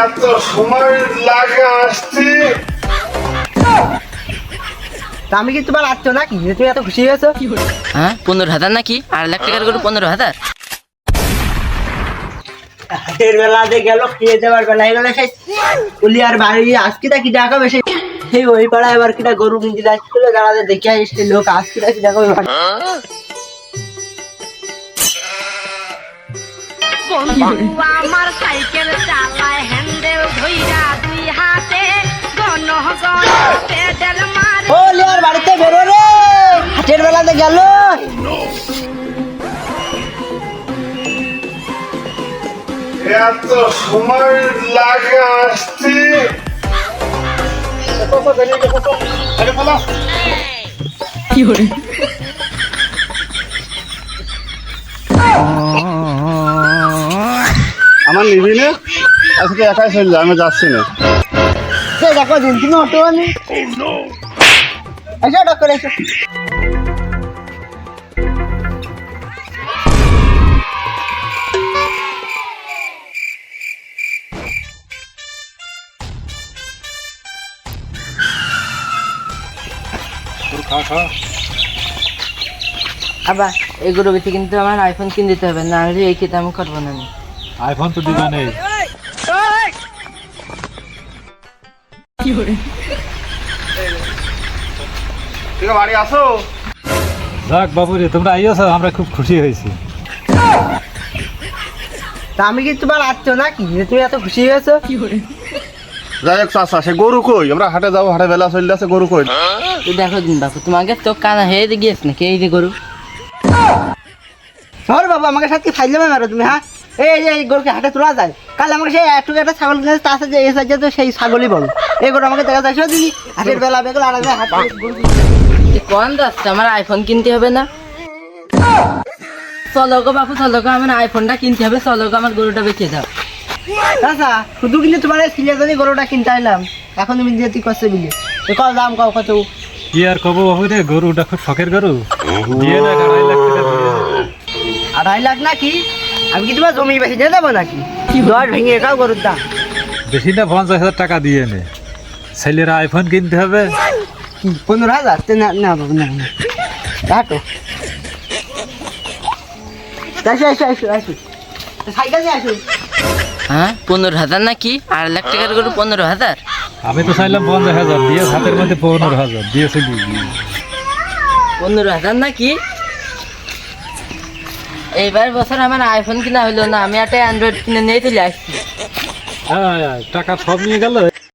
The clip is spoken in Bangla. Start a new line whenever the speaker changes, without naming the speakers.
এত সময় লাগে আসতে।
আমি কি তোমার আচ্ছ নাকি যে তুমি এত খুশি হয়েছো?
হ্যাঁ 15,000 নাকি? 8 লাখ টাকার গরু 15,000?
হাটের বেলাতে গেল খেয়ে দেওয়ার বেলায় গেলে সেই উলি আর বাড়ি আজকে কি দেখাবে সেই ওই পাড়ায় এবার কিনা গরু কিনতে যাচ্ছিল যারা দেখে আসছে লোক আজকে কি দেখাবে।
আমার সাইকেল চালায় হ্যান্ডেল ধইরা দুই হাতে গণ পেডাল মারে।
ও লিয়ার বাড়িতে বেরো রে, হাটের বেলাতে গেল।
এত সময় লাগে আসতে।
আমার নিবি না আজকে একাই চলে আমি যাচ্ছি না।
দেখো দিন তুমি অটো আনি এসো অটো করে এসো।
আবার এই গরু বেশি কিন্তু আমার আইফোন কিনে দিতে হবে, না হলে এই খেতে আমি করবো না।
আইফোন তো দিবা নেই।
ঠিক বাড়ি আসো।
যাক বাবু রে, তোমরা আইয়াছো, আমরা খুব খুশি হয়েছি।
তা আমি কি তোমার আচ্ছ নাকি যে তুমি এত খুশি হয়েছো?
যাই হোক চাষা সে গরু কই? আমরা হাটে যাবো, হাটে বেলা চলে আছে, গরু কই?
তুই দেখো দিন বাপু, তোমাকে চোখ কানা হয়ে গিয়েছ নাকি? এই যে গরু
ধর বাবু আমাকে সাথে ফাইলে মারো তুমি। হ্যাঁ এই গরুকে হাটে তোলা যায়? কাল আমাকে সেই একটু একটা ছাগল কিনেছে, তার সাথে এই সাইজে তো সেই ছাগলই বলো। এই গরু আমাকে দেখা যাচ্ছে দিদি হাটের বেলা বেগুলো আর হাটে
কোন যাচ্ছে? আমার আইফোন কিনতে হবে না? চলো গো বাপু, চলো গো, আমার আইফোনটা কিনতে হবে। চলো গো, আমার গরুটা বেঁচে দাও।
আচ্ছা শুধু কিন্তু তোমার সিলেজনই গরুটা কিনতে আইলাম, এখন তুমি যেতে করছে বিলে কত দাম কও কত?
কি আর কব বাবু রে, গরুটা খুব শখের গরু। দিয়ে না 2.5 লাখ টাকা দিয়ে।
2.5 লাখ নাকি? আমি কি তোমার জমি বেশি দিয়ে দেবো নাকি? দশ ভেঙে একাও গরুর দাম
বেশি না 50,000 টাকা দিয়ে নে। ছেলেরা আইফোন কিনতে হবে।
কি 15,000? না না বাবু না না কাটো। আসো আসো আসো আসো সাইকেল নিয়ে আসো।
হ্যাঁ 15,000 নাকি? 8 লাখ টাকার গরু 15,000?
আমি তো চাইলাম 50,000 দিয়ে, হাতের মধ্যে 15,000 দিয়েছি।
15,000 নাকি? এইবার বছর আমার আইফোন কিনা হইলো না, আমি একটা অ্যান্ড্রয়েড কিনে নিয়ে চলে আসছি।
টাকা সব নিয়ে গেল।